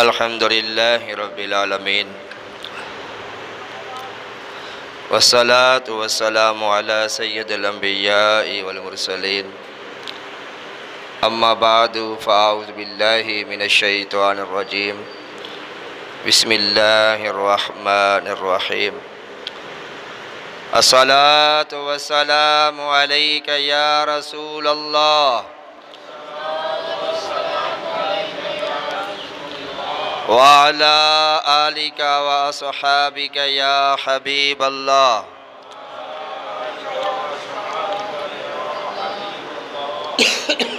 الحمد لله رب العالمين والصلاة والسلام على سيد الأنبياء والمرسلين أما بعد فأعوذ بالله من الشيطان الرجيم بسم الله الرحمن الرحيم الصلاة والسلام عليك يا رسول الله وعلى آلك وأصحابك يا حبيب الله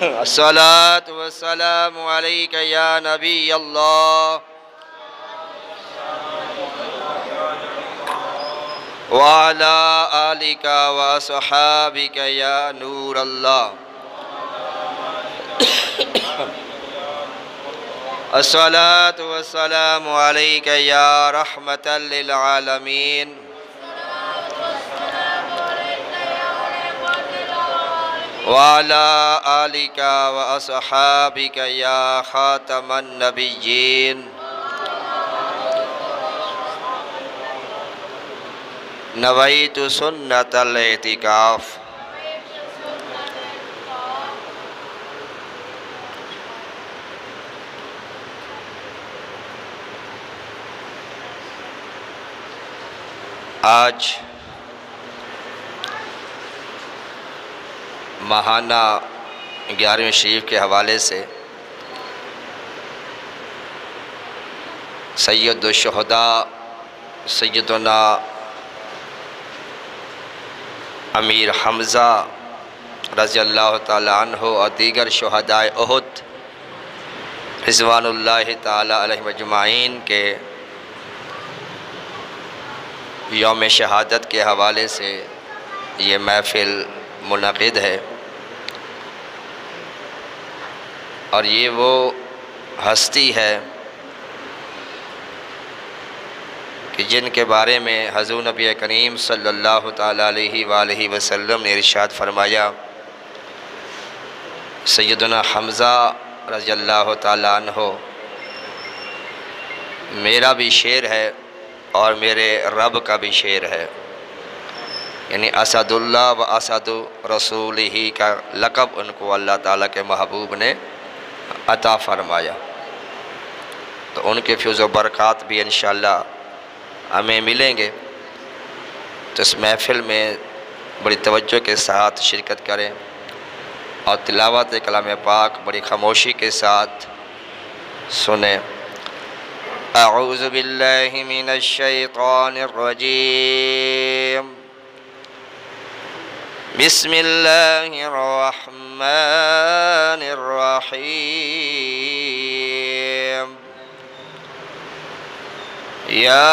الصلاة والسلام عليك يا نبي الله وعلى آلك وأصحابك يا نور الله الصلاة والسلام عليك يا رحمة للعالمين وعلى آلك وأصحابك يا خاتم النبيين نويت سنة الاعتكاف آج ماہانہ 11ویں شریف کے حوالے سے سید الشہداء سیدنا امیر حمزہ رضی اللہ تعالی عنہ اور دیگر شہداء احد رضوان اللہ تعالی علیہ مجمعین کے یوم شہادت کے حوالے سے یہ محفل منعقد ہے اور یہ وہ ہستی ہے کہ جن کے بارے میں حضور نبی کریم صلی اللہ تعالیٰ علیہ وآلہ وسلم نے ارشاد فرمایا سیدنا حمزہ رضی اللہ تعالیٰ عنہ میرا بھی شعر ہے اور میرے رب کا بھی شعر ہے، یعنی اسد اللہ و اسد رسول ہی کا لقب ان کو اللہ تعالیٰ کے محبوب نے عطا فرمایا، تو ان کے فیض و برکات بھی انشاءاللہ ہمیں ملیں گے۔ تو اس محفل میں بڑی توجہ کے ساتھ شرکت کریں اور تلاوت کلام پاک بڑی خاموشی کے ساتھ سنیں۔ اعوذ باللہ من الشیطان الرجیم بسم اللہ الرحمن الرحیم یا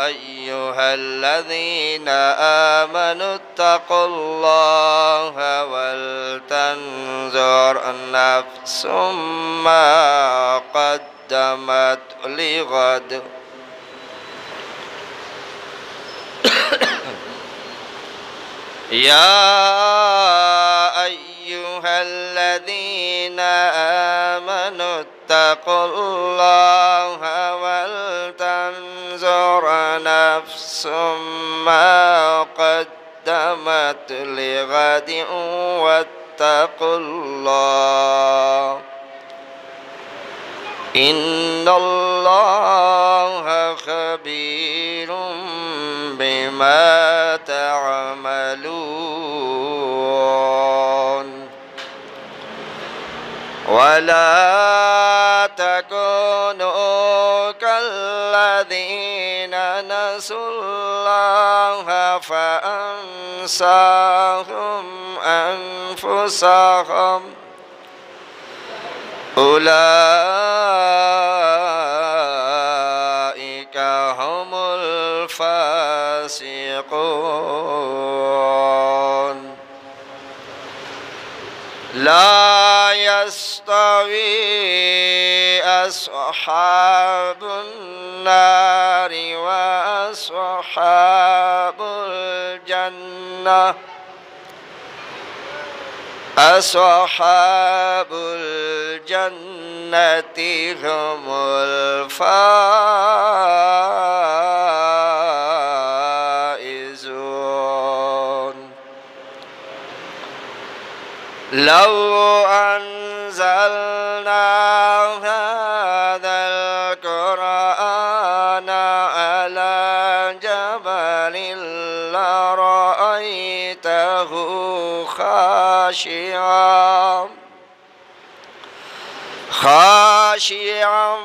ایہا الذین آمنوا اتقوا اللہ ولتنظر نفس ما قدمت لغد یا ایہا الذین آمنوا اتقوا اللہ ولتنظر نفس ما قدمت لغد واتقوا اللہ ان اللہ خبیر بما تعملون ولا تكونوا كالذين نسوا الله فأنساهم أنفسهم أولئك هم الفاسقون لا يستوي أصحاب النار وأصحاب الجنة أصحاب الجنة هم الفائزون لو أنزلنا هذا القرآن على جبل لرأيته خاشعا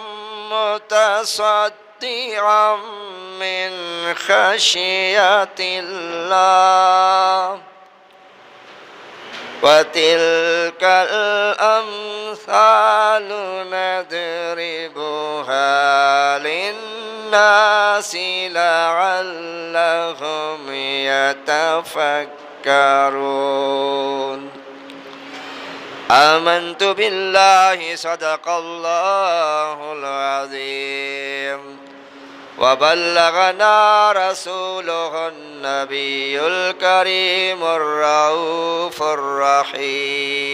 متصدعا من خشية الله وتلك الأمثال نضربها للناس لعلهم يتفكرون آمنت بالله صدق الله العظيم وبلغنا رسوله النبي الكريم الرؤوف الرحيم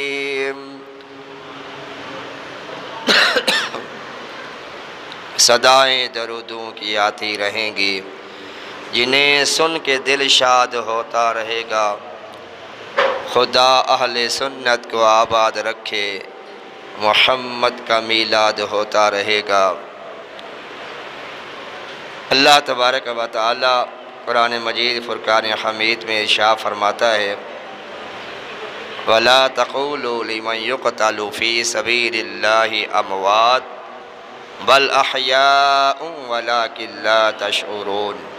صدائیں درودوں کی آتی رہیں گی جنہیں سن کے دل شاد ہوتا رہے گا خدا اہل سنت کو آباد رکھے محمد کا میلاد ہوتا رہے گا اللہ تبارک و تعالی قرآن مجید فرقان حمید میں ارشاد فرماتا ہے وَلَا تَقُولُوا لِمَنْ يُقْتَلُ فِي سَبِيلِ اللَّهِ أَمْوَاتٌ بَلْ أَحْيَاءٌ وَلَكِنْ لَا تَشْعُرُونَ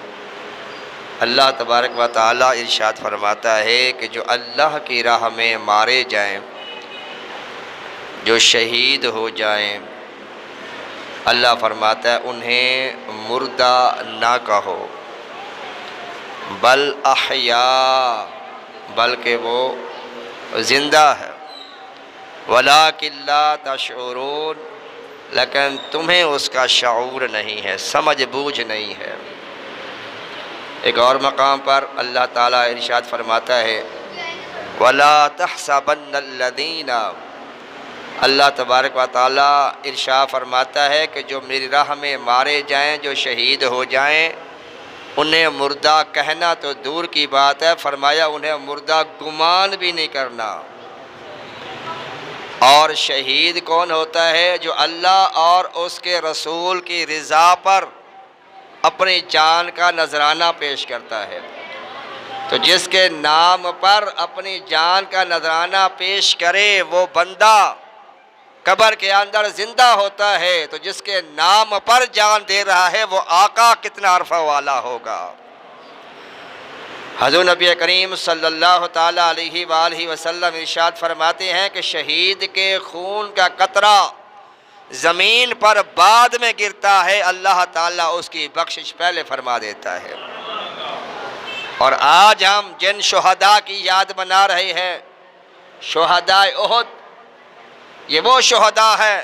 اللہ تبارک و تعالی ارشاد فرماتا ہے کہ جو اللہ کی راہ میں مارے جائیں جو شہید ہو جائیں اللہ فرماتا ہے انہیں مردہ نہ کہو بل احیاء بلکہ وہ زندہ ہے وَلَكِنْ لَا تَشْعُرُونَ لیکن تمہیں اس کا شعور نہیں ہے سمجھ بوجھ نہیں ہے ایک اور مقام پر اللہ تعالیٰ ارشاد فرماتا ہے وَلَا تَحْسَبَنَّ الَّذِينَ اللہ تبارک و تعالیٰ ارشاد فرماتا ہے کہ جو میری راہ میں مارے جائیں جو شہید ہو جائیں انہیں مردہ کہنا تو دور کی بات ہے فرمایا انہیں مردہ گمان بھی نہیں کرنا اور شہید کون ہوتا ہے جو اللہ اور اس کے رسول کی رضا پر اپنی جان کا نذرانہ پیش کرتا ہے تو جس کے نام پر اپنی جان کا نذرانہ پیش کرے وہ بندہ قبر کے اندر زندہ ہوتا ہے تو جس کے نام پر جان دے رہا ہے وہ آقا کتنا عرفہ والا ہوگا حضور نبی کریم صلی اللہ تعالیٰ علیہ وآلہ وسلم ارشاد فرماتے ہیں کہ شہید کے خون کا قطرہ زمین پر بعد میں گرتا ہے اللہ تعالیٰ اس کی بخشش پہلے فرما دیتا ہے اور آج ہم جن شہداء کی یاد منا رہے ہیں شہداء احد یہ وہ شہداء ہے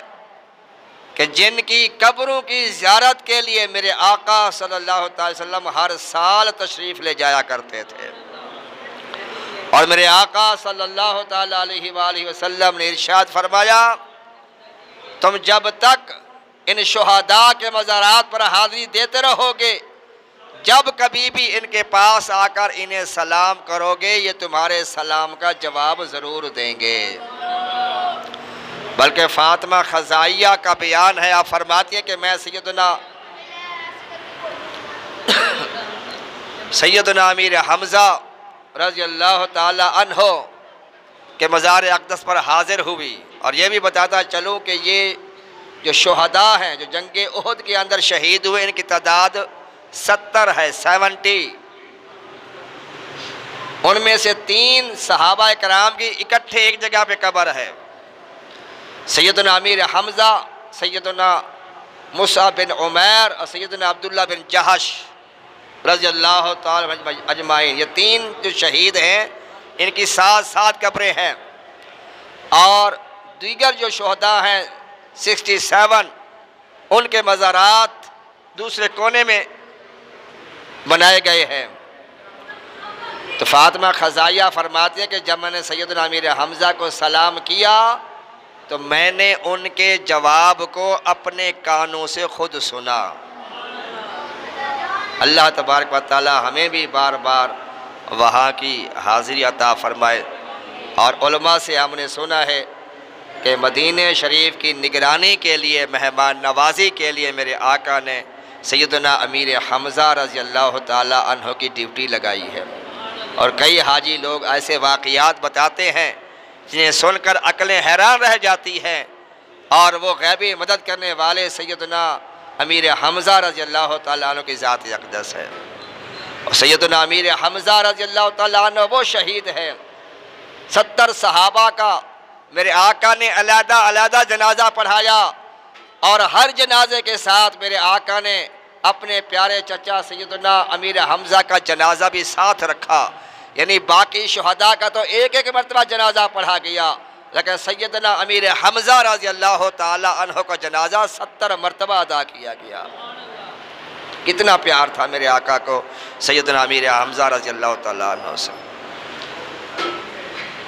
کہ جن کی قبروں کی زیارت کے لیے میرے آقا صلی اللہ علیہ وسلم ہر سال تشریف لے جایا کرتے تھے اور میرے آقا صلی اللہ علیہ وآلہ وسلم نے ارشاد فرمایا تم جب تک ان شہداء کے مزارات پر حاضری دیتے رہو گے جب کبھی بھی ان کے پاس آ کر انہیں سلام کرو گے یہ تمہارے سلام کا جواب ضرور دیں گے بلکہ فاطمہ خزائیہ کا بیان ہے آپ فرماتی ہیں کہ میں سیدنا امیر حمزہ رضی اللہ تعالی عنہ کے مزار اقدس پر حاضر ہوئی اور یہ بھی بتاتا چلوں کہ یہ جو شہداء ہیں جو جنگ احد کے اندر شہید ہوئے ان کی تعداد 70 ہے 70 ان میں سے 3 صحابہ کرام کی اکٹھے ایک جگہ پہ قبر ہے سیدنا امیر حمزہ سیدنا مصعب بن عمیر اور سیدنا عبداللہ بن جہش رضی اللہ تعالی اجمعین یہ 3 جو شہید ہیں ان کی 7 قبریں ہیں اور دیگر جو شہداء ہیں 67 ان کے مزارات دوسرے کونے میں بنائے گئے ہیں تو فاطمہ خزائیہ فرماتی ہیں کہ جب میں نے سیدنا امیر حمزہ کو سلام کیا تو میں نے ان کے جواب کو اپنے کانوں سے خود سنا۔ اللہ تبارک و تعالی ہمیں بھی بار بار وہاں کی حاضری عطا فرمائے۔ اور علماء سے ہم نے سنا ہے کہ مدینہ شریف کی نگرانی کے لیے، مہمان نوازی کے لیے میرے آقا نے سیدنا امیر حمزہ رضی اللہ تعالی عنہ کی ڈیوٹی لگائی ہے۔ اور کئی حاجی لوگ ایسے واقعات بتاتے ہیں جنہیں سن کر عقلیں حیران رہ جاتی ہیں، اور وہ غیبی مدد کرنے والے سیدنا امیر حمزہ رضی اللہ تعالیٰ عنہ کی ذات اقدس ہے۔ اور سیدنا امیر حمزہ رضی اللہ تعالیٰ عنہ وہ شہید ہے 70 صحابہ کا میرے آقا نے علیحدہ علیحدہ جنازہ پڑھایا، اور ہر جنازے کے ساتھ میرے آقا نے اپنے پیارے چچا سیدنا امیر حمزہ کا جنازہ بھی ساتھ رکھا۔ یعنی باقی شہداء کا تو ایک ایک مرتبہ جنازہ پڑھا گیا، لیکن سیدنا امیر حمزہ رضی اللہ تعالی عنہ کا جنازہ 70 مرتبہ ادا کیا گیا۔ کتنا پیار تھا میرے آقا کو سیدنا امیر حمزہ رضی اللہ تعالی عنہ سے۔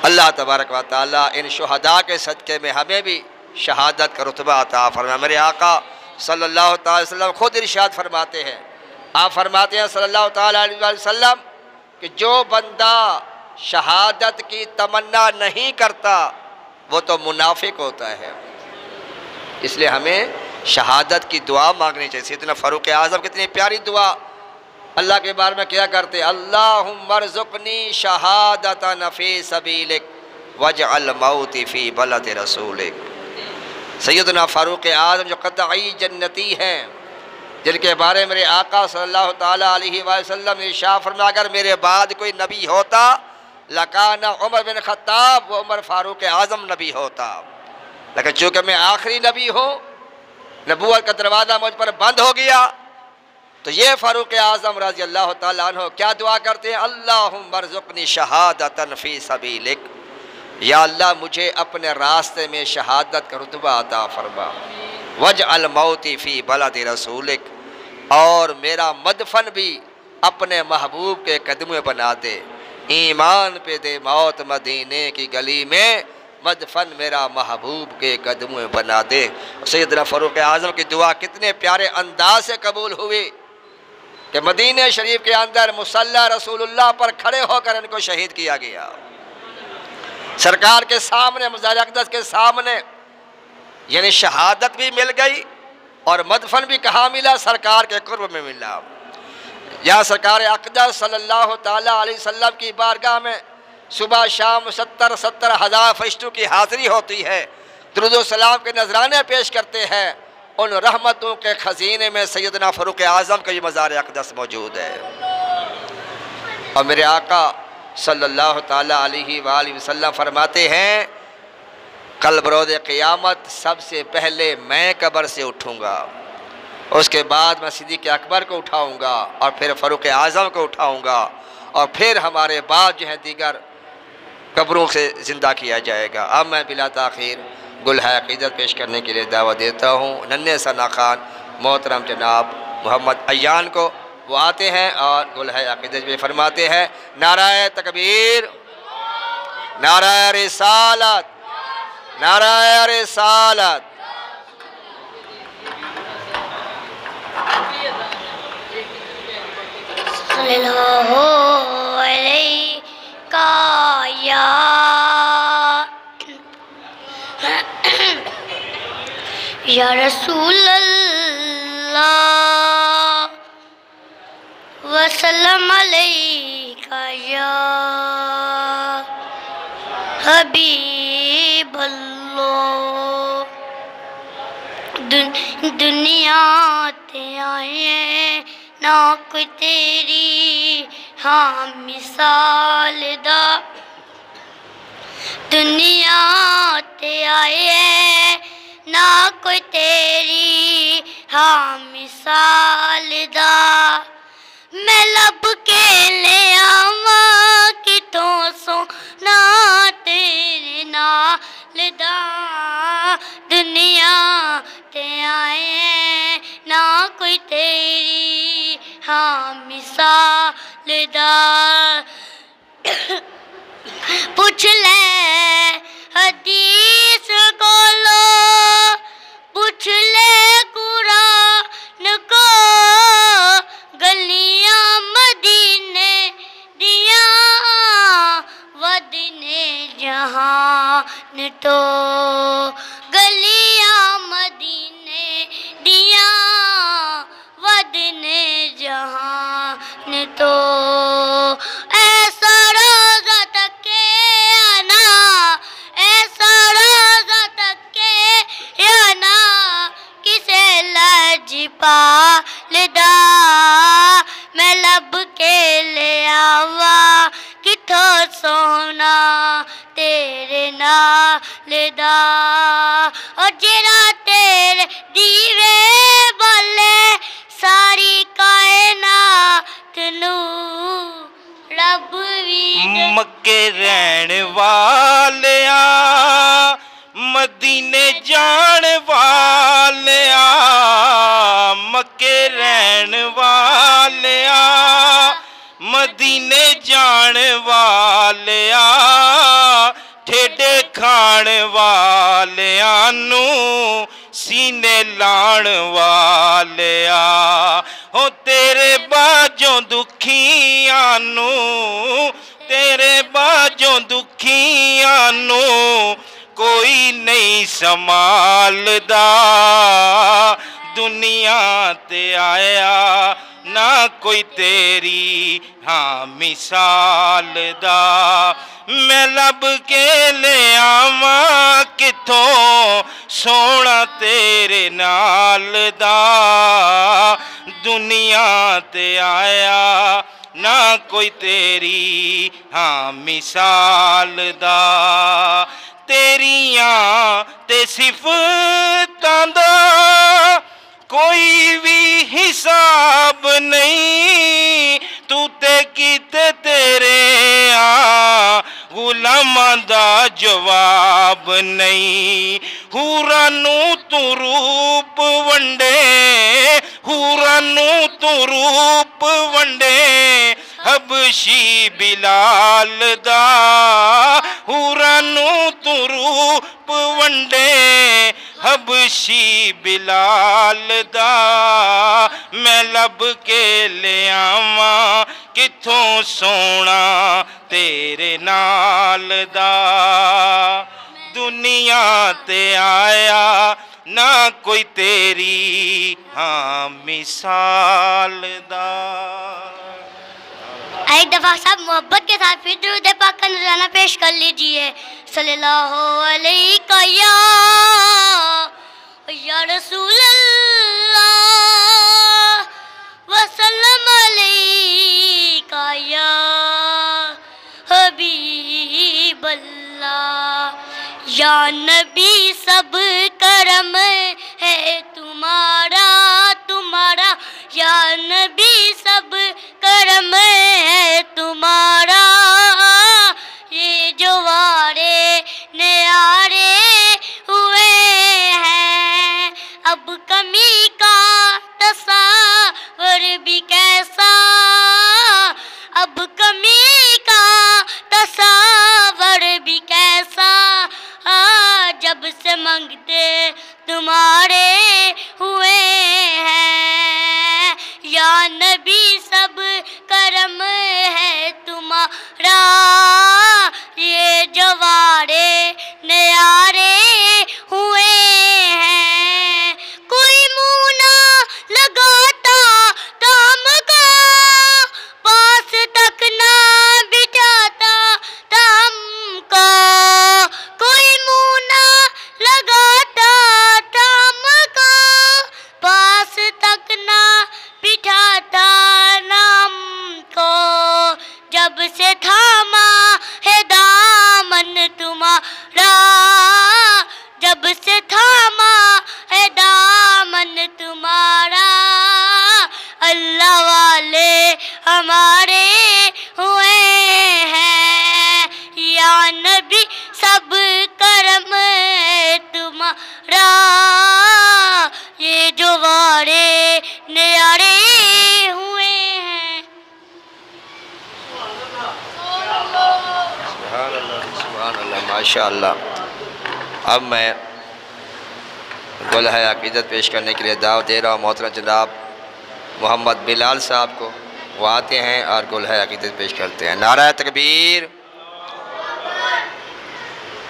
اللہ تبارک و تعالی ان شہداء کے صدقے میں ہمیں بھی شہادت کا رتبہ عطا فرمائے۔ میرے آقا صلی اللہ تعالی وسلم خود ارشاد فرماتے ہیں، آپ فرماتے ہیں صلی اللہ تعالی علیہ وسلم کہ جو بندہ شہادت کی تمنا نہیں کرتا وہ تو منافق ہوتا ہے۔ اس لیے ہمیں شہادت کی دعا مانگنی چاہیے۔ سیدنا فاروق اعظم کتنی پیاری دعا اللہ کے بارے میں کیا کرتے، اللہم ارزقنی شہادتا فی سبیلک واجعل موتی فی بلد رسولک۔ سیدنا فاروق اعظم جو قطعی جنتی ہیں، جن کے بارے میرے آقا صلی اللہ تعالیٰ علیہ وسلم نے ارشاد فرمایا اگر میرے بعد کوئی نبی ہوتا لکان عمر بن خطاب، وہ عمر فاروق اعظم نبی ہوتا، لیکن چونکہ میں آخری نبی ہوں، نبوت کا دروازہ مجھ پر بند ہو گیا، تو یہ فاروق اعظم رضی اللہ تعالیٰ عنہ کیا دعا کرتے ہیں، اللہم ارزقنی شہادتا فی سبیلک، یا اللہ مجھے اپنے راستے میں شہادت کا رتبہ عطا فرما، واجعل موتی فی بلد رسولک، اور میرا مدفن بھی اپنے محبوب کے قدموں بنا دے، ایمان پہ دے موت مدینے کی گلی میں، مدفن میرا محبوب کے قدموں بنا دے۔ سیدنا فاروق اعظم کی دعا کتنے پیارے انداز سے قبول ہوئی کہ مدینہ شریف کے اندر مصلی رسول اللہ پر کھڑے ہو کر ان کو شہید کیا گیا، سرکار کے سامنے، مزار اقدس کے سامنے، یعنی شہادت بھی مل گئی اور مدفن بھی کہاں ملا، سرکار کے قرب میں ملا۔ یا سرکار اقدس صلی اللہ تعالیٰ علیہ وسلم کی بارگاہ میں صبح شام 70 ہزار فرشتوں کی حاضری ہوتی ہے، درود و سلام کے نذرانے پیش کرتے ہیں، ان رحمتوں کے خزینے میں سیدنا فاروق اعظم کا یہ مزار اقدس موجود ہے۔ اور میرے آقا صلی اللہ تعالیٰ علیہ وآلہ وسلم فرماتے ہیں کل بروز قیامت سب سے پہلے میں قبر سے اٹھوں گا، اس کے بعد میں صدیق اکبر کو اٹھاؤں گا، اور پھر فاروق اعظم کو اٹھاؤں گا، اور پھر ہمارے بعد جو ہیں دیگر قبروں سے زندہ کیا جائے گا۔ اب میں بلا تاخیر گلہائے عقیدت پیش کرنے کے لیے دعوت دیتا ہوں ننھے ثنا خان محترم جناب محمد ایان کو، وہ آتے ہیں اور گلہائے عقیدت بھی فرماتے ہیں۔ نعرہ تکبیر، نعرہ رسالت، نعرہ رسالت۔ صلی اللہ علیہ یا رسول اللہ وسلم علیکہ یا حبیب اللہ۔ دنیا تے آئے نہ کوئی تیری ہاں مثال دا، دنیا تے آئے نہ کوئی تیری ہاں مثال دا، میں لب کے لے آواں کتوں سونا تیرے نال دا، دنیا تے آئے نہ کوئی تیری ہاں مثال دا، نے تو گلیاں مدینے دیاں ود نے جہاں نے تو ایسا روزہ تک کے آنا ایسا روزہ تک کے آنا کسے لج پالدا میں لب کے لے آوا کتھوں سونا تیرے نال دا اور جڑا تیرے دیوے بولے ساری کائنات نو رب وی مکے رہن والیاں مدینے جان والیاں مکے رہن والیاں مدینے جان والیاں ٹھیڈے کھان والیاں نو سینے لان والیاں ہو تیرے باجوں دکھیاں نو تیرے باجوں دکھیاں نو کوئی نہیں سنبھالدا دنیا تے آیا نہ کوئی تیری ہاں مثال دا میں لب کے لے آواں کتھوں سونا تیرے نال دا دنیا تے آیا نہ کوئی تیری ہاں مثال دا تیریاں تے صفتاں دا کوئی بھی حساب نہیں تو تے کیتے تیرے غلاماں دا جواب نہیں حوراں نو تو روپ ونڈے حوراں نو تو روپ ونڈے حبشی بلال دا حوراں نو تو روپ ونڈے حبشی بلال دا میں لب کے لے آواں کتھوں سونا تیرے نال دا دنیا تے آیا نہ کوئی تیری ہاں مثال دا ایک دفعہ سب محبت کے ساتھ پھر درود پاک کا نذرانہ پیش کر لیجئے صلی اللہ علیہ یا رسول اللہ وسلم علیکہ یا حبیب اللہ یا نبی سب کرم ہے تمہارا تمہارا یا نبی سب کرم ہے تمہارا یہ جو وارے نیارے ہوئے ہیں اب کمی کا تصور بھی کیسا اب کمی کا تصور بھی کیسا جب سے منگتے تمہارے ہوئے ہیں یا نبی سب کرم ہے تمہارا یہ جوارے نیارے ہوئے ہیں کوئی منہ نہ لگاتا دام کا پاس تک نہ بٹھاتا دام کا کوئی منہ نہ لگاتا دام کا پاس تک نہ بٹھاتا نام کو جب سے تھاما ہے دامن تمہارا جب سے تھاما ہے دامن تمہارا اللہ والے ہمارے ہوئے ہیں یا نبی سب کرم ہے تمہارا یہ جو وارے نیارے ہوئے ہیں سبحان اللہ ماشاء اللہ اب میں گلہ عقیدت پیش کرنے کے لیے دعوت دے رہا ہوں محترم جناب محمد بلال صاحب کو وہ آتے ہیں اور گلہ عقیدت پیش کرتے ہیں نعرہ تکبیر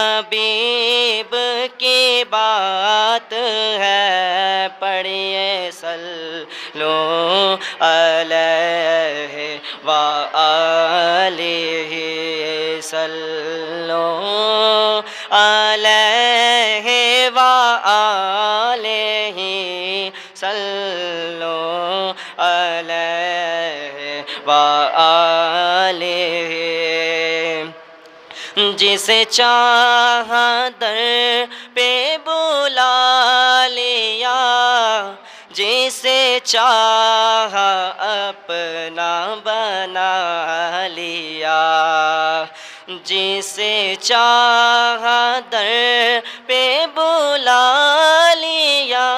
حبیب کی بات ہے، پڑھیے صلو علیہ وآلہ، صلو علیہ وآلہ، صلو علیہ وآلہ۔ جسے چاہا در پہ بلا لیا، جسے چاہا اپنا بنا لیا، جسے چاہا در پہ بلا لیا،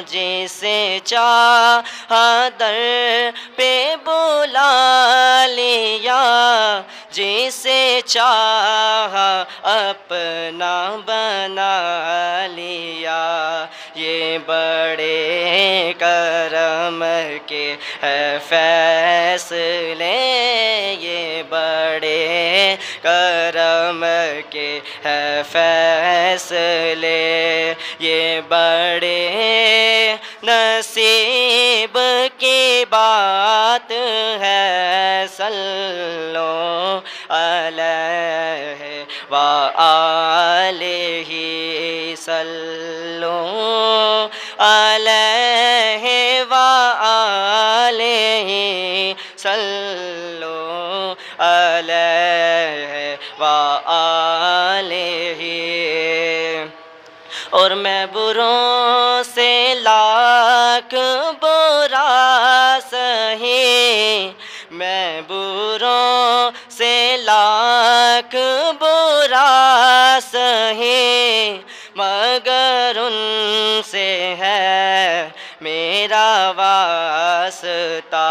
جسے چاہا در پہ بلا لیا، جسے چاہا اپنا بنا لیا۔ یہ بڑے کرم کے ہے فیصلے، یہ بڑے کرم کے ہے فیصلے، یہ بڑے نصیب کی بات ہے، صلو علیہ وآلہ، صلو علیہ وآلہ، صلو علیہ وآلہ۔ اور میں بروں سے لاکھ برا سہی، میں بروں سے لاکھ برا سہی، مگر ان سے ہے میرا واسطہ۔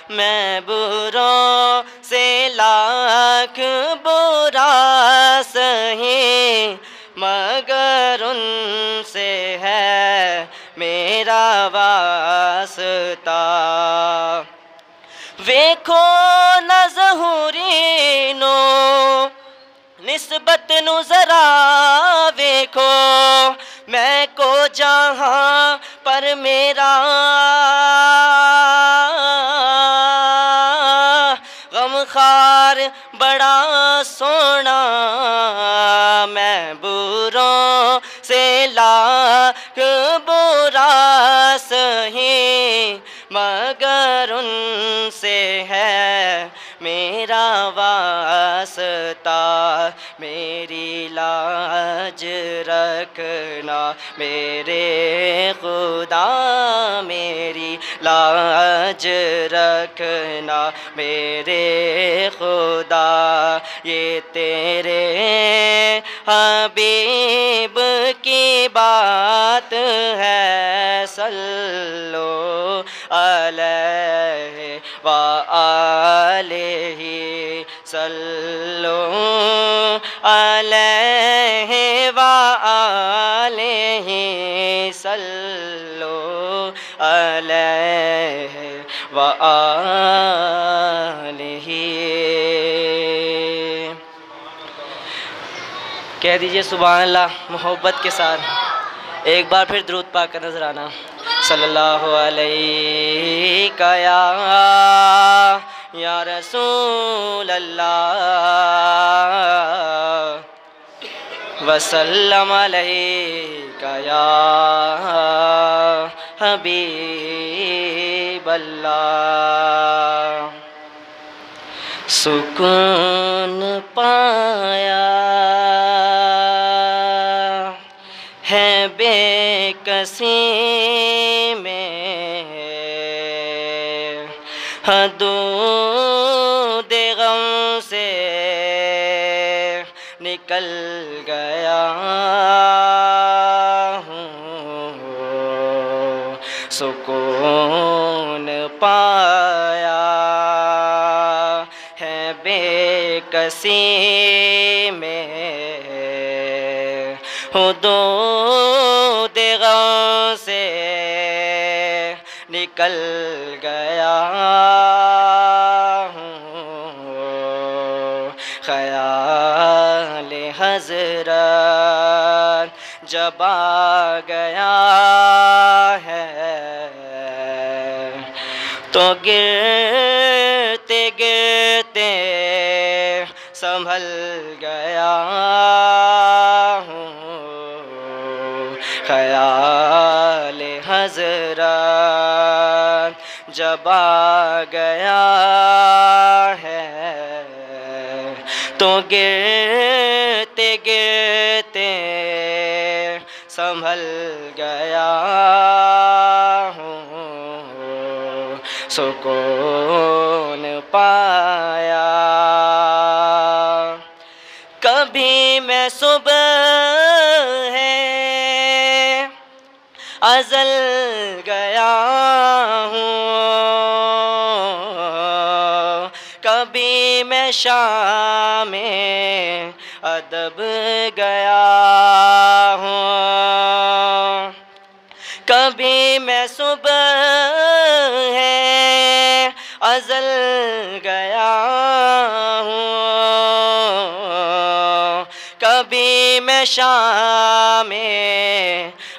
میں بروں سے لاکھ برا سہی، مگر ان سے ہے میرا واسطہ۔ ویکھو نہ ظہوری نو نسبت نو ذرا ویکھو، میں کو جہاں پر میرا غمخوار بڑا سونا۔ میں بروں سے لاکھ برا سہی، مگر ان سے ہے میرا واسطہ۔ میری لاج رکھنا میرے خدا، میری لاج رکھنا میرے خدا۔ یہ تیرے حبیب کی بات ہے، صلو علیہ وآلہ، صلو علیہ وآلہ، صلو علیہ وآلہ۔ کہہ دیجئے سبحان اللہ محبت کے ساتھ، ایک بار پھر درود پاک کا نذرانہ۔ صلی اللہ علیہ یا رسول اللہ، وسلم علیک یا حبیب اللہ۔ سکون پایا ہے بے کسی میں، حدود غم سے نکل گیا ہوں، سکون پایا ہے بے کسی میں، حدود غم سے نکل گیا ہوں، خیال جب آ گیا ہے تو گرتے گرتے سنبھل گیا ہوں خیال حضرت جب آ گیا ہے تو گرتے گرتے سنبھل گیا ہوں سکون پایا کبھی میں صبح ہے ازل گیا ہوں کبھی میں شام ادب گیا ہوں کبھی میں صبح ہے ازل گیا ہوں کبھی میں شام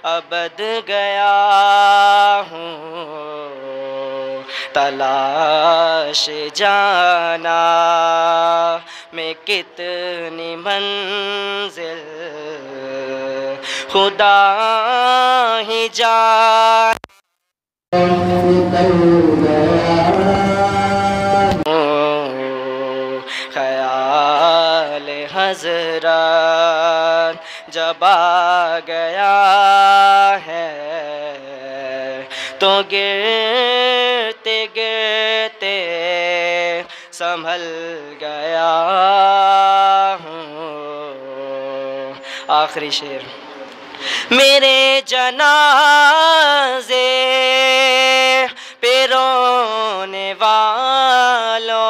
ابد گیا ہوں تلاش جانا میں کتنی منزل خدا ہی جان خیال حضرت جب آ گیا ہے تو گرتے گرتے سنبھل گیا ہوں آخری شعر میرے جنازے پہ رونے والوں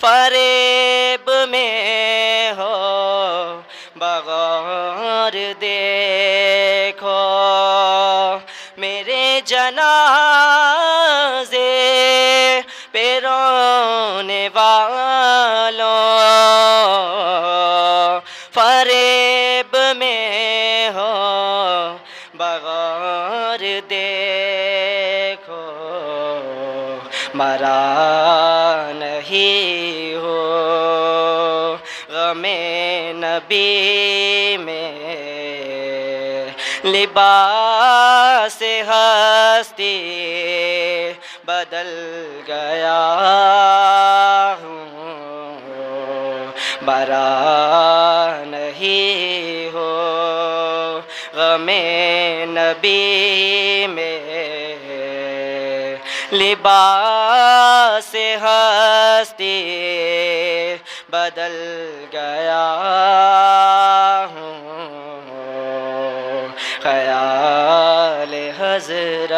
فریب میں ہو بغور دیکھو میرے جنازے پہ رونے والوں فریب میں ہو بغور دیکھو مرا نہیں ہو غم نبی میں لباس ہستی بدل گیا ہوں برا نہیں ہو غم نبی میں لباس ہستی بدل گیا ہوں خیال حضرت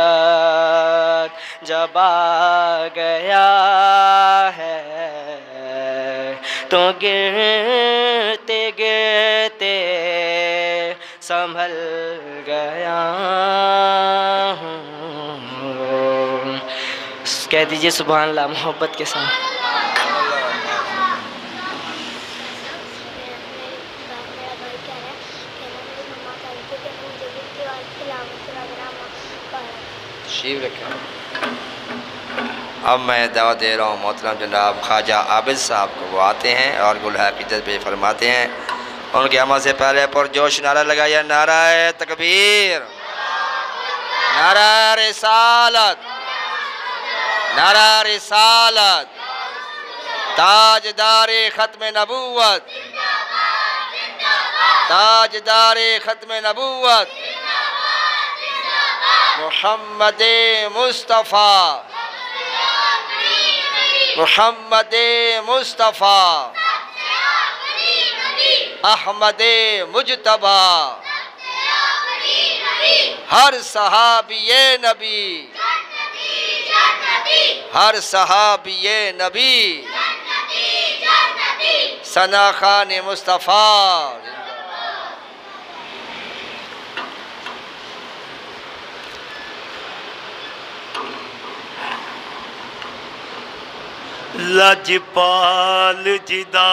جب آ گیا ہے تو گرتے گرتے سنبھل گیا ہوں کہہ دیجئے سبحان اللہ محبت کے ساتھ اب میں دعوت دے رہا ہوں محترم جناب خواجہ عابد صاحب کو وہ آتے ہیں اور گل حقیقت پہ فرماتے ہیں ان کے عمل سے پہلے پرجوش نعرہ لگایا نعرہ تکبیر نعرہ رسالت نعرہ رسالت تاجدار ختم نبوت تاجدار ختم نبوت محمد مصطفیٰ محمد مصطفیٰ احمد مجتبی ہر صحابی نبی ہر صحابی نبی ثنا خان مصطفیٰ لجپال جدا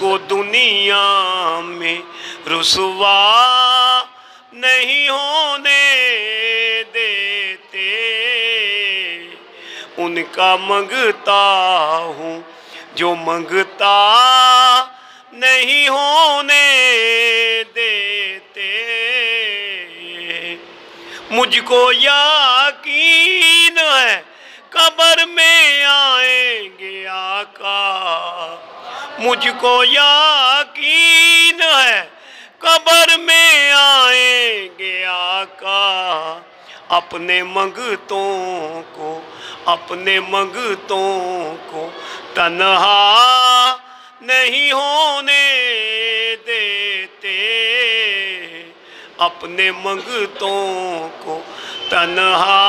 کو دنیا میں رسوا نہیں ہونے دیتے، ان کا منگتا ہوں جو منگتا نہیں ہونے دیتے، مجھ کو یقین ہے قبر میں آئیں گے آقا، مجھ کو یقین ہے قبر میں آئیں گے آقا، اپنے منگتوں کو تنہا نہیں ہونے دیتے، اپنے منگتوں کو تنہا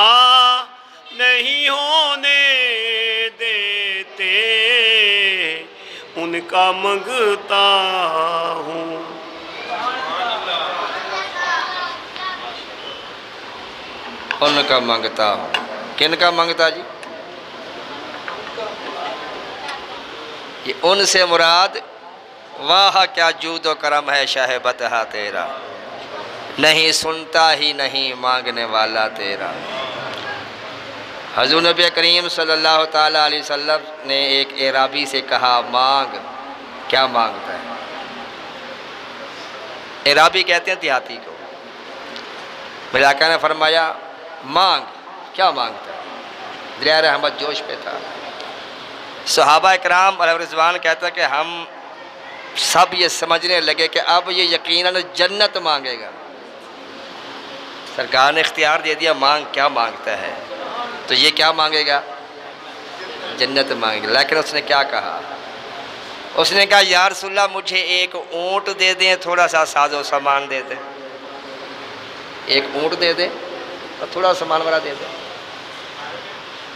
نہیں ہونے دیتے، ان کا منگتا ہوں۔ ان کا منگتا ہوں، کن کا منگتا جی؟ یہ ان سے مراد واہ کیا جود و کرم ہے شاہ بطحہ تیرا، نہیں سنتا ہی نہیں مانگنے والا تیرا۔ حضور نبی کریم صلی اللہ تعالیٰ علیہ وسلم نے ایک اعرابی سے کہا مانگ، کیا مانگتا ہے؟ اعرابی کہتے ہیں دیہاتی کو۔ میرے آقا نے فرمایا مانگ، کیا مانگتا ہے؟ دریائے رحمت جوش پہ تھا۔ صحابہ اکرام علیہ رضوان کہتا ہے کہ ہم سب یہ سمجھنے لگے کہ اب یہ یقیناً جنت مانگے گا۔ سرکار نے اختیار دے دیا مانگ، کیا مانگتا ہے؟ تو یہ کیا مانگے گا؟ جنت مانگے گا۔ لیکن اس نے کیا کہا؟ اس نے کہا یا رسول اللہ مجھے ایک اونٹ دے دیں، تھوڑا سا ساز و سامان دے دیں، ایک اونٹ دے دیں اور تھوڑا سامان والا دے دیں۔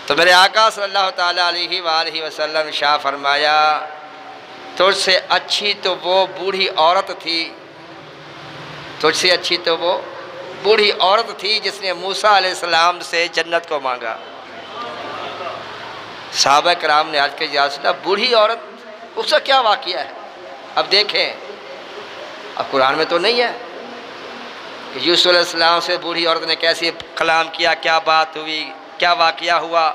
تو میرے آقا صلی اللہ تعالیٰ علیہ وآلہ وسلم شاہ فرمایا تجھ سے اچھی تو وہ بوڑھی عورت تھی، تجھ سے اچھی تو وہ بوڑھی عورت تھی جس نے موسیٰ علیہ السلام سے جنت کو مانگا۔ صحابہ کرام نے عرض کیا یا رسول اللہ بوڑھی عورت، اس کا کیا واقعہ ہے؟ اب دیکھیں، اب قرآن میں تو نہیں ہے کہ یوسف علیہ السلام سے بوڑھی عورت نے کیسے کلام کیا، کیا بات ہوئی، کیا واقعہ ہوا،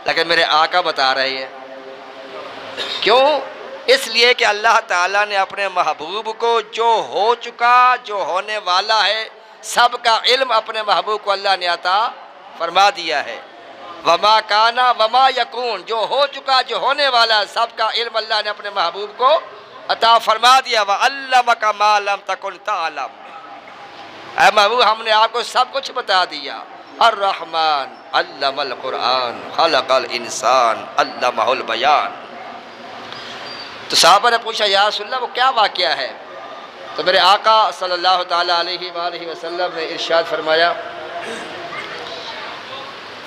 لیکن میرے آقا بتا رہے ہیں۔ کیوں؟ اس لیے کہ اللہ تعالیٰ نے اپنے محبوب کو جو ہو چکا، جو ہونے والا ہے، سب کا علم اپنے محبوب کو اللہ نے عطا فرما دیا ہے۔ وما کانا وما یکون، جو ہو چکا، جو ہونے والا، سب کا علم اللہ نے اپنے محبوب کو عطا فرما دیا۔ وعلمک ما لم تکن تعلم، اے محبوب ہم نے آپ کو سب کچھ بتا دیا۔ الرحمن علم القرآن خلق الانسان علمہ البیان۔ تو صحابہ نے پوچھا یا رسول اللہ وہ کیا واقعہ ہے؟ تو میرے آقا صلی اللہ تعالیٰ علیہ وآلہ وسلم نے ارشاد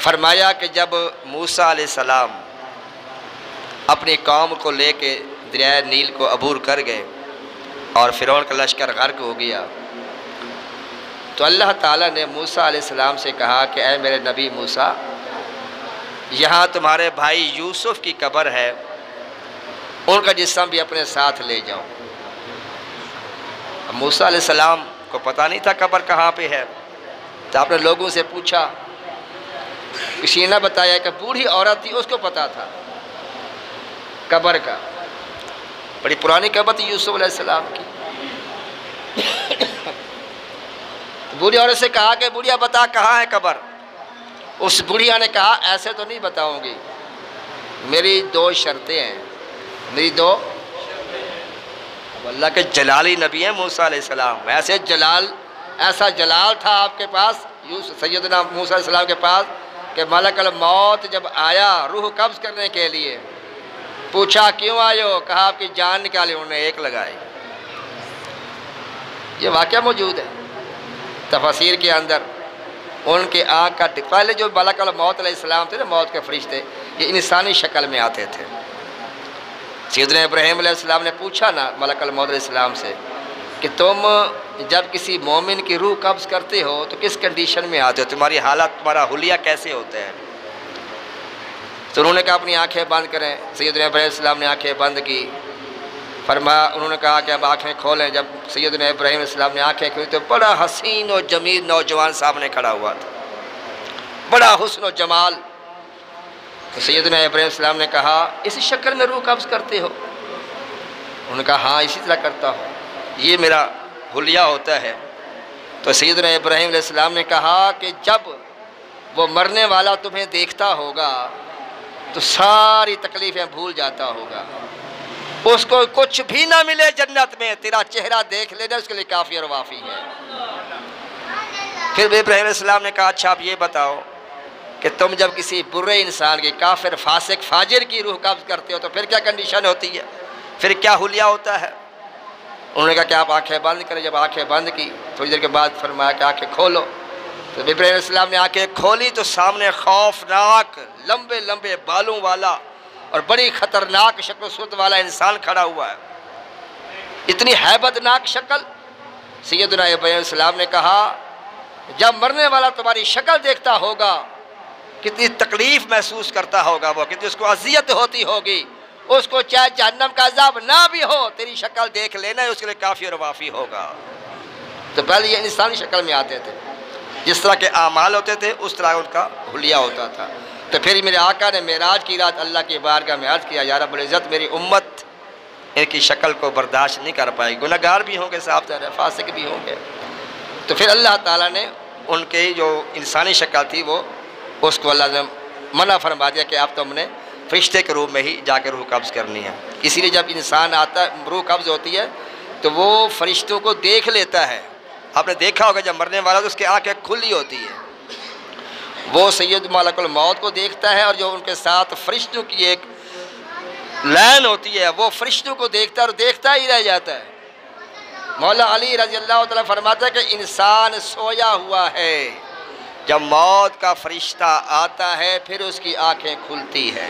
فرمایا کہ جب موسیٰ علیہ السلام اپنی قوم کو لے کے دریائے نیل کو عبور کر گئے اور فرعون کا لشکر غرق ہو گیا، تو اللہ تعالیٰ نے موسیٰ علیہ السلام سے کہا کہ اے میرے نبی موسیٰ، یہاں تمہارے بھائی یوسف کی قبر ہے، ان کا جسم بھی اپنے ساتھ لے جاؤ۔ موسیٰ علیہ السلام کو پتہ نہیں تھا قبر کہاں پہ ہے، تو آپ نے لوگوں سے پوچھا، کسی نے بتایا کہ بوڑھی عورت تھی، اس کو پتہ تھا قبر کا، بڑی پرانی قبر تھی یوسف علیہ السلام کی۔ بوڑھی عورت سے کہا کہ بوڑھیا بتا کہاں ہے قبر؟ اس بوڑھیا نے کہا ایسے تو نہیں بتاؤں گی، میری دو شرطیں ہیں، میری دو۔ اللہ کے جلالی نبی ہیں موسیٰ علیہ السلام، ایسا جلال تھا آپ کے پاس، سیدنا موسیٰ علیہ السلام کے پاس، کہ ملک الموت جب آیا روح قبض کرنے کے لیے، پوچھا کیوں آئے ہو؟ کہا آپ کی جان نکالی، انہوں نے ایک لگائی۔ یہ واقعہ موجود ہے تفاسیر کے اندر۔ ان کے آنکھ کا پہلے جو ملک الموت علیہ السلام تھے نا، موت کے فرشتے، یہ انسانی شکل میں آتے تھے۔ سیدنا ابراہیم علیہ السلام نے پوچھا نا ملک الموت علیہ السلام سے کہ تم جب کسی مومن کی روح قبض کرتے ہو تو کس کنڈیشن میں آتے ہو، تمہاری حالت، تمہارا حلیہ کیسے ہوتا ہے؟ تو انہوں نے کہا اپنی آنکھیں بند کریں۔ سیدنا ابراہیم علیہ السلام نے آنکھیں بند کی، فرمایا انہوں نے کہا کہ اب آنکھیں کھولیں. جب سیدنا ابراہیم علیہ السلام نے آنکھیں کھولی تو بڑا حسین و جمیل نوجوان سامنے کھڑا ہوا تھا, بڑا حسن و جمال. تو سیدنا ابراہیم علیہ السلام نے کہا اسی شکل میں روح قبض کرتے ہو؟ انہوں نے کہا ہاں اسی طرح کرتا ہوں, یہ میرا حلیہ ہوتا ہے. تو سیدنا ابراہیم علیہ السلام نے کہا کہ جب وہ مرنے والا تمہیں دیکھتا ہوگا تو ساری تکلیفیں بھول جاتا ہوگا, اس کو کچھ بھی نہ ملے جنت میں, تیرا چہرہ دیکھ لینا اس کے لیے کافی اور وافی ہے. پھر ابراہیم علیہ السلام نے کہا اچھا آپ یہ بتاؤ کہ تم جب کسی برے انسان کی, کافر فاسق فاجر کی روح قبض کرتے ہو تو پھر کیا کنڈیشن ہوتی ہے, پھر کیا حلیہ ہوتا ہے؟ انہوں نے کہا کہ آپ آنکھیں بند کریں. جب آنکھیں بند کی تھوڑی دیر کے بعد فرمایا کہ آنکھیں کھولو. تو ابراہیم علیہ السلام نے آنکھیں کھولی تو سامنے خوفناک لمبے لمبے بالوں والا اور بڑی خطرناک شکل و صورت والا انسان کھڑا ہوا ہے, اتنی ہیبت ناک شکل. سیدنا ابراہیم علیہ السلام نے کہا جب مرنے والا تمہاری شکل دیکھتا ہوگا کتنی تکلیف محسوس کرتا ہوگا وہ, کتنی اس کو اذیت ہوتی ہوگی, اس کو چاہے جہنم کا عذاب نہ بھی ہو تیری شکل دیکھ لینا اس کے لیے کافی اور وافی ہوگا. تو پہلے یہ انسانی شکل میں آتے تھے, جس طرح کے اعمال ہوتے تھے اس طرح ان کا حلیہ ہوتا تھا. تو پھر میرے آقا نے معراج کی رات اللہ کی بارگاہ میں عرض کیا یا رب العزت میری امت ان کی شکل کو برداشت نہیں کر پائے گی, گنہگار بھی ہوں گے, صاحب فاسق بھی ہوں گے. تو پھر اللہ تعالیٰ نے ان کی جو انسانی شکل تھی وہ اس کو اللہ نے منع فرما دیا کہ آپ تم نے فرشتے کے روح میں ہی جا کے روح قبض کرنی ہے. اسی لیے جب انسان آتا ہے روح قبض ہوتی ہے تو وہ فرشتوں کو دیکھ لیتا ہے. آپ نے دیکھا ہوگا جب مرنے والا تو اس کی آنکھیں کھلی ہوتی ہے, وہ سید ملک الموت کو دیکھتا ہے اور جو ان کے ساتھ فرشتوں کی ایک لائن ہوتی ہے وہ فرشتوں کو دیکھتا ہے اور دیکھتا ہی رہ جاتا ہے. مولا علی رضی اللہ تعالیٰ فرماتا ہے کہ انسان سویا ہوا ہے, جب موت کا فرشتہ آتا ہے پھر اس کی آنکھیں کھلتی ہے.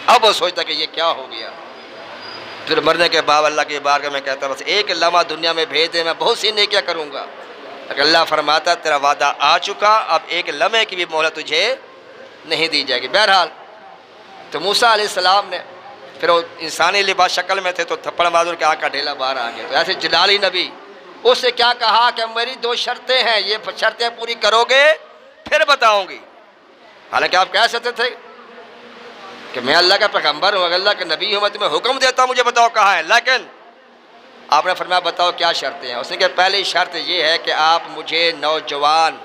اب وہ سوچتا کہ یہ کیا ہو گیا. پھر مرنے کے بعد اللہ کی بارگاہ میں کہتا بس ایک لمحہ دنیا میں بھیج دے, میں بہت سی نیکیاں کروں گا. لیکن اللہ فرماتا تیرا وعدہ آ چکا, اب ایک لمحے کی بھی مہلت تجھے نہیں دی جائے گی. بہرحال تو موسیٰ علیہ السلام نے پھر وہ انسانی لباس شکل میں تھے تو تھپڑ مار کے آنکھ کا ڈھیلا باہر آ گیا. تو ایسے جلالی نبی اس سے کیا کہا کہ میری 2 شرطیں ہیں, یہ شرطیں پوری کرو گے پھر بتاؤں گی. حالانکہ آپ کہہ سکتے تھے کہ میں اللہ کا پیغمبر ہوں, اگر اللہ کا نبی ہوں میں تمہیں حکم دیتا ہوں مجھے بتاؤ کہاں ہے, لیکن آپ نے فرمایا بتاؤ کیا شرطیں ہیں. اس نے کہا پہلی شرط یہ ہے کہ آپ مجھے نوجوان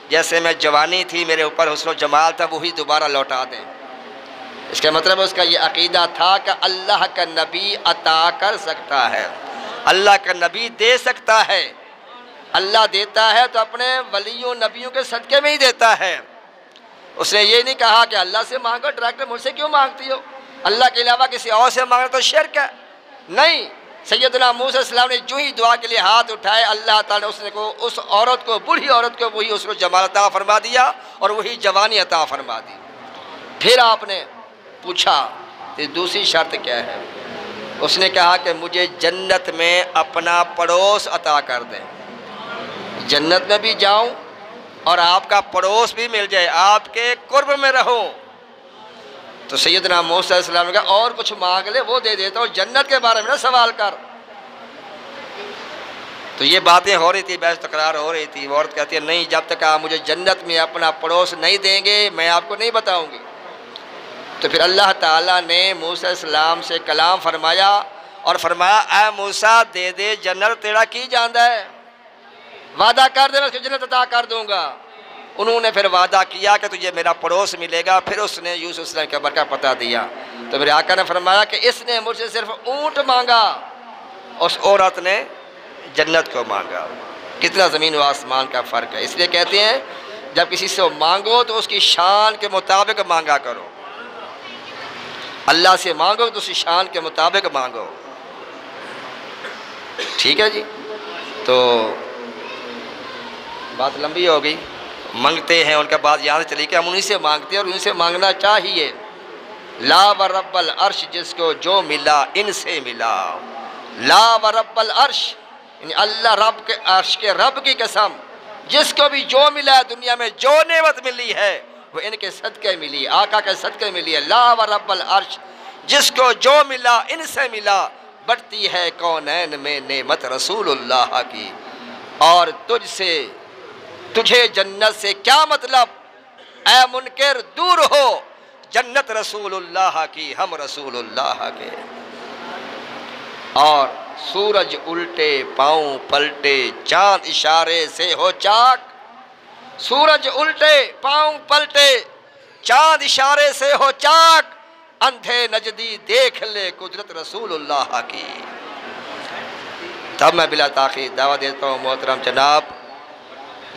جیسے میں جوانی تھی میرے اوپر حسن و جمال تھا وہی دوبارہ لوٹا دیں. اس کا مطلب اس کا یہ عقیدہ تھا کہ اللہ کا نبی عطا کر سکتا ہے, اللہ کا نبی دے سکتا ہے. اللہ دیتا ہے تو اپنے ولیوں نبیوں کے صدقے میں ہی دیتا ہے. اس نے یہ نہیں کہا کہ اللہ سے مانگو, ڈائریکٹ مجھ سے کیوں مانگتی ہو, اللہ کے علاوہ کسی اور سے مانگنا تو شرک ہے. نہیں, سیدنا موسیٰ علیہ السلام نے جو ہی دعا کے لیے ہاتھ اٹھائے اللہ تعالیٰ نے اس عورت کو, بوڑھی عورت کو وہی حسن و جمال عطا فرما دیا اور وہی جوانی عطا فرما دی. پھر آپ نے پوچھا کہ دوسری شرط کیا ہے. اس نے کہا کہ مجھے جنت میں اپنا پڑوس عطا کر دیں, جنت میں بھی جاؤں اور آپ کا پڑوس بھی مل جائے, آپ کے قرب میں رہوں. تو سیدنا موسیٰ علیہ السلام نے کہا اور کچھ مانگ لے وہ دے دیتا ہوں, جنت کے بارے میں نہ سوال کر. تو یہ باتیں ہو رہی تھی, بحث تکرار ہو رہی تھی. عورت کہتی ہے نہیں, جب تک آپ مجھے جنت میں اپنا پڑوس نہیں دیں گے میں آپ کو نہیں بتاؤں گی. تو پھر اللہ تعالیٰ نے موسیٰ علیہ السلام سے کلام فرمایا اور فرمایا اے موسیٰ دے دے جنت تیرا کی جاندہ ہے, وعدہ کر دے میں اس کو جنت عطا کر دوں گا. انہوں نے پھر وعدہ کیا کہ تجھے میرا پڑوس ملے گا. پھر اس نے یوسف علیہ السلام کے قبر کا پتہ دیا. تو میرے آقا نے فرمایا کہ اس نے مجھ سے صرف اونٹ مانگا, اس عورت نے جنت کو مانگا. کتنا زمین و آسمان کا فرق ہے. اس لیے کہتے ہیں جب کسی سے مانگو تو اس کی شان کے مطابق مانگا کرو. اللہ سے مانگو تو اس کی شان کے مطابق مانگو. ٹھیک ہے جی. تو بات لمبی ہو گئی, مانگتے ہیں ان کا بات یہاں سے چلی کہ ہم انہیں سے مانگتے ہیں اور انہیں سے مانگنا چاہیے. لا و رب العرش جس کو جو ملا ان سے ملا. لا و رب العرش یعنی اللہ رب کے عرش کے رب کی قسم, جس کو بھی جو ملا ہے دنیا میں جو نعمت ملی ہے وہ ان کے صدقے ملی, آقا کے صدقے ملی ہے. لا و رب العرش جس کو جو ملا ان سے ملا، بڑھتی ہے کونین میں نعمت رسول اللہ کی۔ اور تجھے جنت سے کیا مطلب، اے منکر دور ہو، جنت رسول اللہ کی، ہم رسول اللہ کے۔ اور سورج الٹے پاؤں پلٹے، چاند اشارے سے ہو چاک۔ سورج الٹے پاؤں پلٹے، چاند اشارے سے ہو چاک، اندھے نجدی دیکھ لے قدرت رسول اللہ کی۔ تب میں بلا تاخیر دعوت دیتا ہوں محترم جناب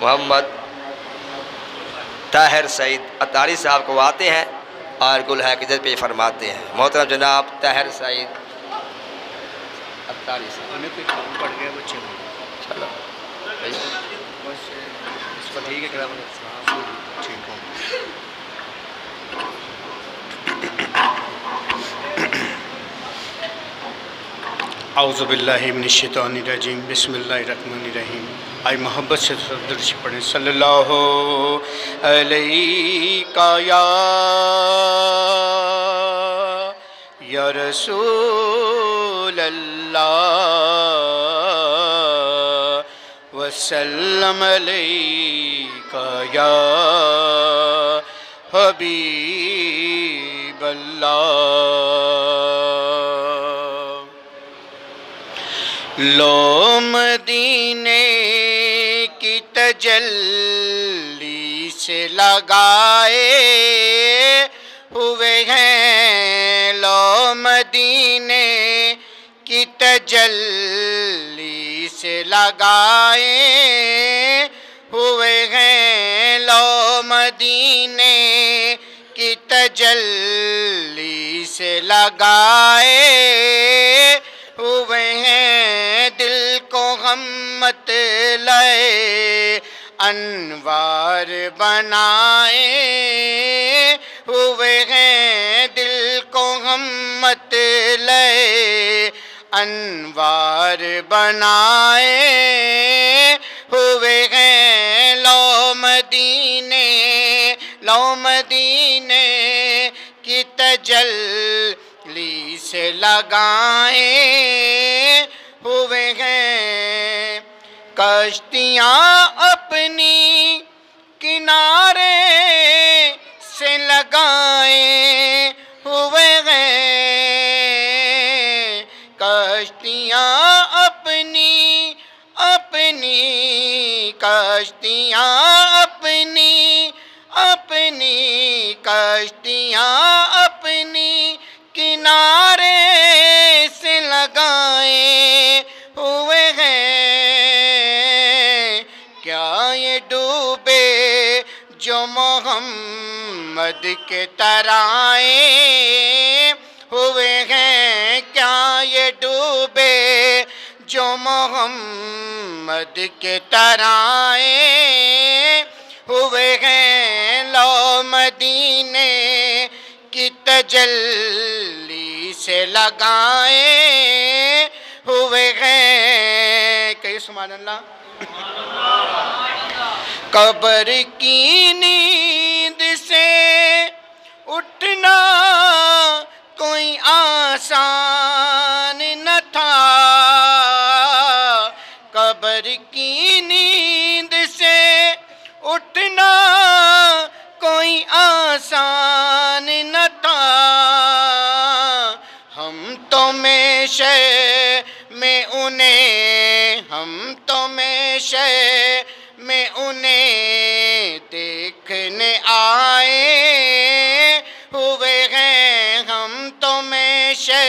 محمد طاہر سعید عطاری صاحب کو، آتے ہیں اور گل حقیقت پہ فرماتے ہیں۔ محترم جناب طاہر سعید عطاری صاحب۔ ہمیں کوئی کام پڑ گیا بچے کو، چلو اس کو ٹھیک ہے کرا ٹھیک ہو۔ اعوذ باللہ من الشیطان الرجیم، بسم اللہ الرحمن الرحیم۔ آئی محبت سے درود پڑھیں، صلی اللہ علیہ یا رسول اللہ وسلم علیہ یا حبیب اللہ۔ لو مدینے کی تجلی سے لگائے ہوئے ہیں، لو مدینے کی تجلی سے لگائے ہوئے ہیں، لو مدینے کی تجلی سے لگائے ہوئے ہیں، دل کو غم مت لائے انوار بنائے ہوئے ہیں، دل کو غم مت لائے انوار بنائے ہوئے ہیں، لو مدینے کی تجلی سے لگائے ہوئے ہیں، کشتیاں اپنی کنارے سے لگائے ہوئے ہیں، کشتیاں اپنی کشتیاں اپنی کنارے سے لگائے ہوئے ہیں، کیا یہ ڈوبے جو محمد کے ترائے ہوئے ہیں، کیا یہ ڈوبے جو محمد کے ترائے ہوئے ہیں، لو مدینے کی تجلی سے لگائے ہوئے ہیں۔ کہیے سبحان اللہ۔ قبر کی نیند سے اٹھنا کوئی آسان نہ تھا، قبر کی نیند سے اٹھنا کوئی آسان نہ تھا، ہم تو میشے میں انہیں دیکھنے آئے ہوئے ہیں، ہم تو میشے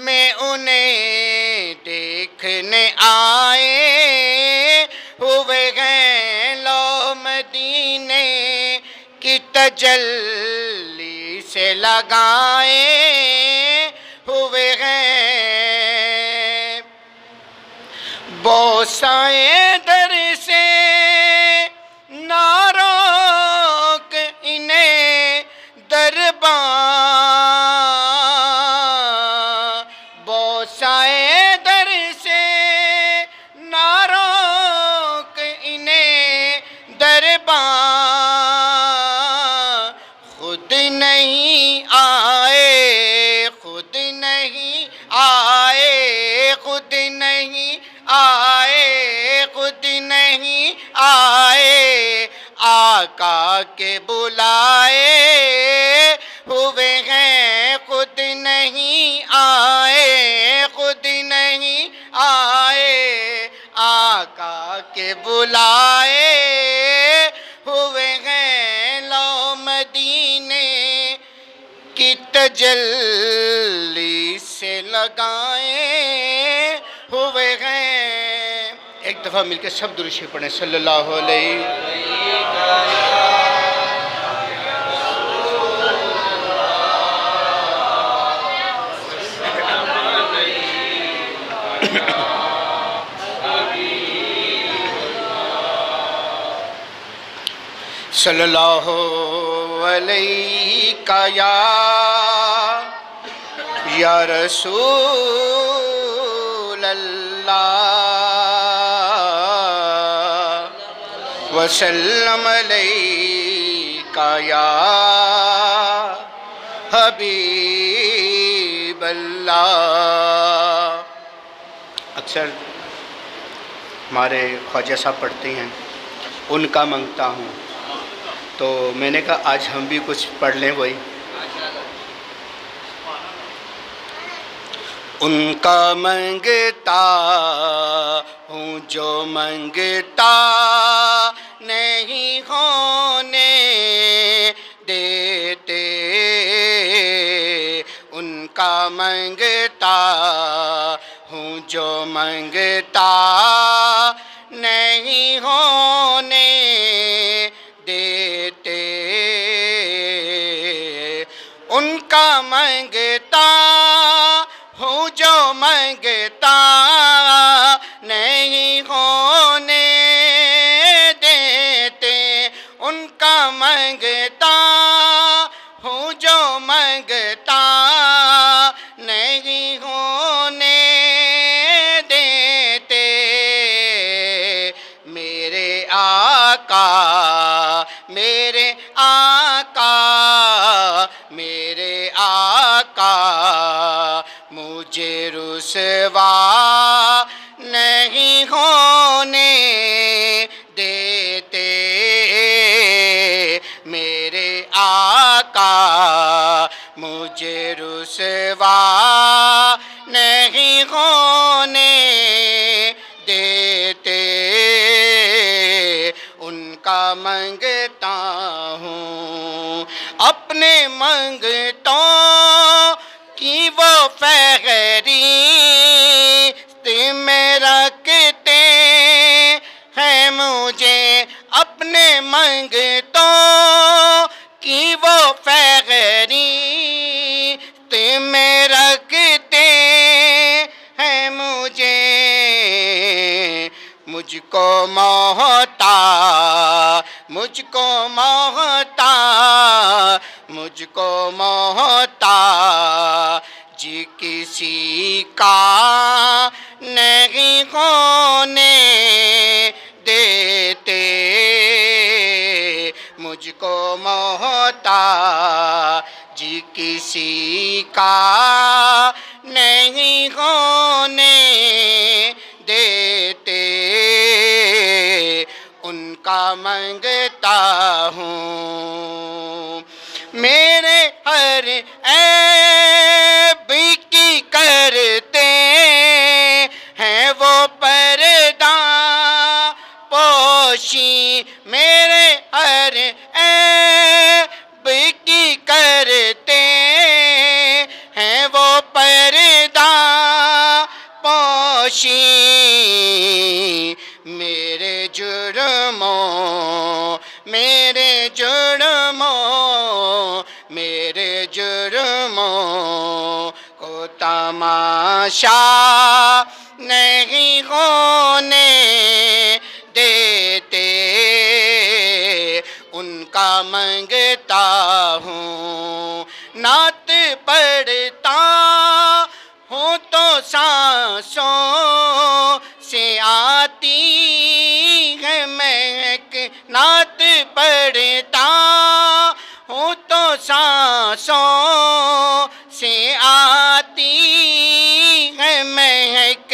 میں انہیں دیکھنے آئے ہوئے ہیں، لو مدینے کی تجلی سے لگائے ہوئے ہیں، بوسائے در سے نہ روک انہیں درباں، بوسائے در سے نہ روک انہیں درباں، خود نہیں آئے آئے خود نہیں آئے آقا کے بلائے ہوئے ہیں خود نہیں آئے خود نہیں آئے آقا کے بلائے ہوئے ہیں لو مدینے کی تجلی سے لگائے ہوئے ہیں۔ ایک دفعہ مل کے سب درود شریف پڑھیں صلی اللہ علیہ۔ صلی اللہ علیہ یا رسول اللہ وسلم علیہ یا حبیب اللہ۔ اکثر ہمارے خواجہ صاحب پڑھتے ہیں ان کا منگتا ہوں، تو میں نے کہا آج ہم بھی کچھ پڑھ لیں وہی۔ ان کا منگتا ہوں جو منگتا نہیں ہونے دیتے، ان کا منگتا ہوں جو منگتا نہیں ہونے دیتے، ان کا منگتا ہوں جو منگتا نہیں ہونے دیتے، ان کا منگتا ہوں جو منگتا نہیں ہونے دیتے، میرے آقا میرے آقا میرے آقا مجھے رسوا نہیں ہونے دیتے، میرے آقا مجھے رسوا نہیں ہونے دیتے، ان کا منگتا ہوں اپنے منگتوں کی وہ فہرست میں رکھتے ہیں مجھے، اپنے منگتوں کی وہ فہرست میں رکھتے ہیں مجھے، مجھ کو موہتا مجھ کو موہتا مجھ کو موہتا جی کسی کا نہیں ہونے دیتے، مجھ کو موہتا جی کسی کا نہیں ہونے دیتے، ان کا منگتا ہوں میرے ہر عیب کی کرتے ہیں وہ پردہ پوشی، میرے ہر عیب کی کرتے ہیں وہ پردہ پوشی، میرے جرموں میرے جرموں میرے جرموں کو تماشا نہیں ہونے دیتے، ان کا منگتا ہوں نعت پڑھتا ہوں تو سانسوں سے آتی ہے مہک، نعت پڑھتا ہوں تو سانسوں سے آتی ہے مہک،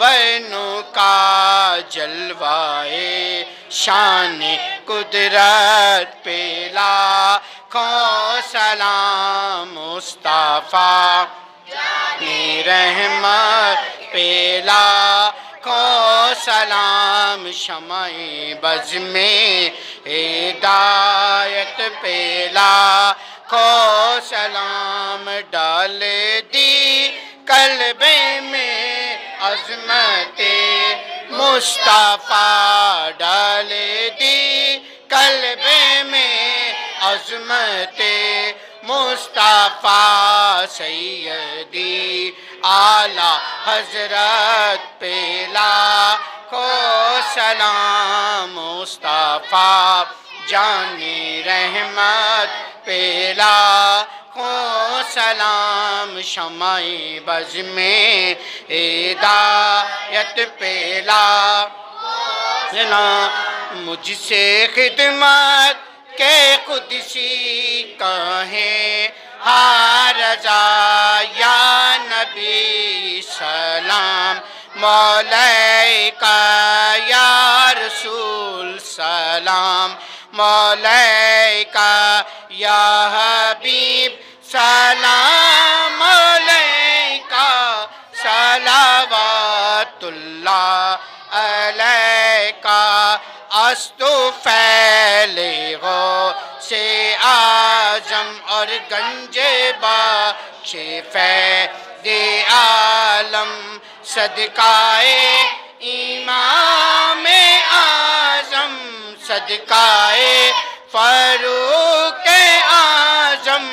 ورنوں کا جلوائے شان قدرت پہ لاکھوں سلام مصطفیٰ جان رحمت پہ لاکھوں سلام شمع بز میں ہدایت پہ لاکھوں سلام ڈال دی قلب میں عظمت مصطفیٰ ڈال دی قلب میں عظمت مصطفیٰ سیدی اعلیٰ حضرت پہ لاکھوں سلام مصطفیٰ جان رحمت پہ لاکھوں سلام شمع بز میں ہدایت پہ مجھ سے خدمت کہ قدسی کہیں ہاں رضا یا نبی سلام مولیکا یا رسول سلام مولیکا یا حبیب سلام مولیکا صلوات اللہ علیکا استو فیلغو سے اعظم اور گنج بخش فید عالم صدقائے امام اعظم صدقائے فاروق اعظم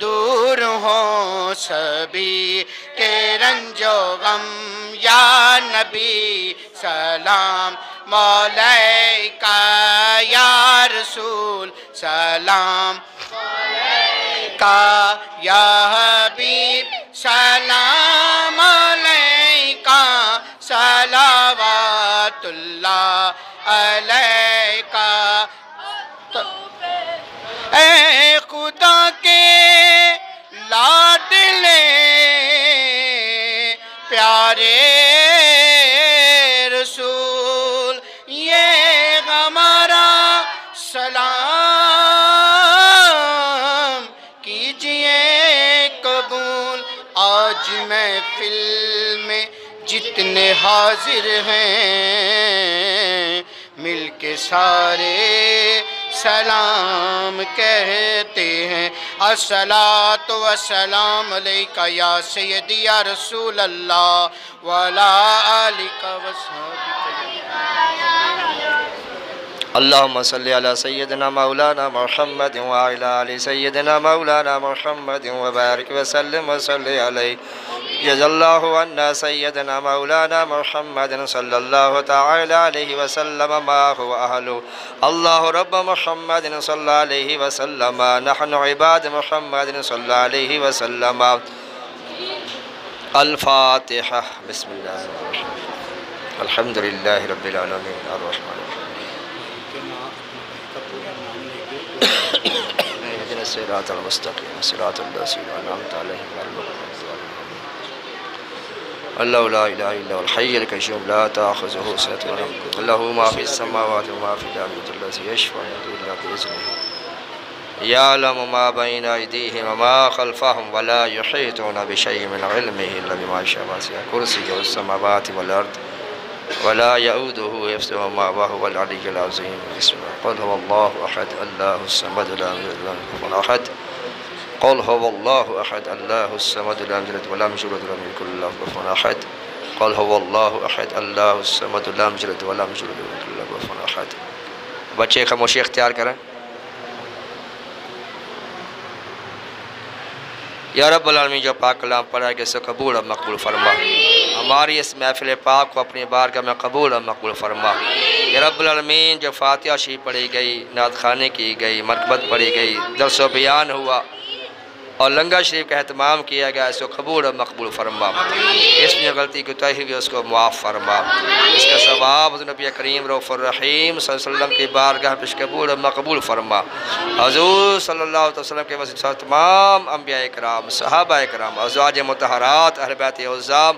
دور ہوں سبھی کے رنج و غم یا نبی سلام مولیکا یا رسول سلام مولیکا یا حبیب سلام مولیکا صلوات اللہ علیکا اے خدا کے لاڈلے پیارے رسول یہ ہمارا سلام کیجئے قبول آج محفل میں جتنے حاضر ہیں مل کے سارے سلام کہتے ہیں الصلاۃ والسلام علیکہ یا سیدی یا رسول اللہ وعلی آلک وصحبہ اللہم صلی علی سیدنا مولانا محمد وعلی آل سیدنا مولانا محمد وبارک وسلم وصلی علیہ جزا اللہ عنا سیدنا مولانا محمد صلی اللہ تعالی علیہ وسلم ما هو اہلو اللہ رب محمد صلی اللہ علیہ وسلم نحن عباد محمد صلی اللہ علیہ وسلم الفاتحہ بسم اللہ الرحمن الرحیم الحمدللہ رب العالمین الرحمن الرحیم اهدنا الصراط المستقيم صراط الذين أنعمت عليهم غير المغضوب عليهم الله لا إله إلا هو الحي القيوم لا تأخذه سنة ولا نوم له ما في السماوات وما في الأرض الذي يشفع إلا بإذنه يعلم ما بين أيديهم وما خلفهم ولا يحيطون بشيء من علمه إلا بما شاء وسع كرسيه السماوات والأرض ولا يؤوده حفظهما وهو العلي العظيم بسم الله قل هو الله أحد الله الصمد لم يلد ولم يكن له أحد قل هو الله أحد الله الصمد لم يلد ولم يولد ولم يكن له كفوا أحد قل هو الله أحد الله الصمد لم يلد ولم يولد ولم يكن له كفوا أحد بچے خاموشی اختیار کریں یا رب العالمین جو پاک کلام پڑھا ہے کہ اسے قبول اور مقبول فرما ہماری اس محفل پاک کو اپنی بارگاہ میں قبول اور مقبول فرما یا رب العالمین جو فاتحہ شریف پڑھی گئی نعت خوانی کی گئی مرکبت پڑھی گئی درس و بیان ہوا اور لنگر شریف کا اہتمام کیا گیا اس کو قبول اور مقبول فرما اس میں غلطی کوتاہی ہوئی اس کو معاف فرما اس کا ثواب حضور نبی کریم رؤوف الرحیم صلی اللہ علیہ وسلم کی بارگاہ پیش قبول اور مقبول فرما حضور صلی اللہ علیہ وسلم کے وسیلہ تمام انبیاء کرام صحابہ کرام ازواج مطہرات اہل بیت عظام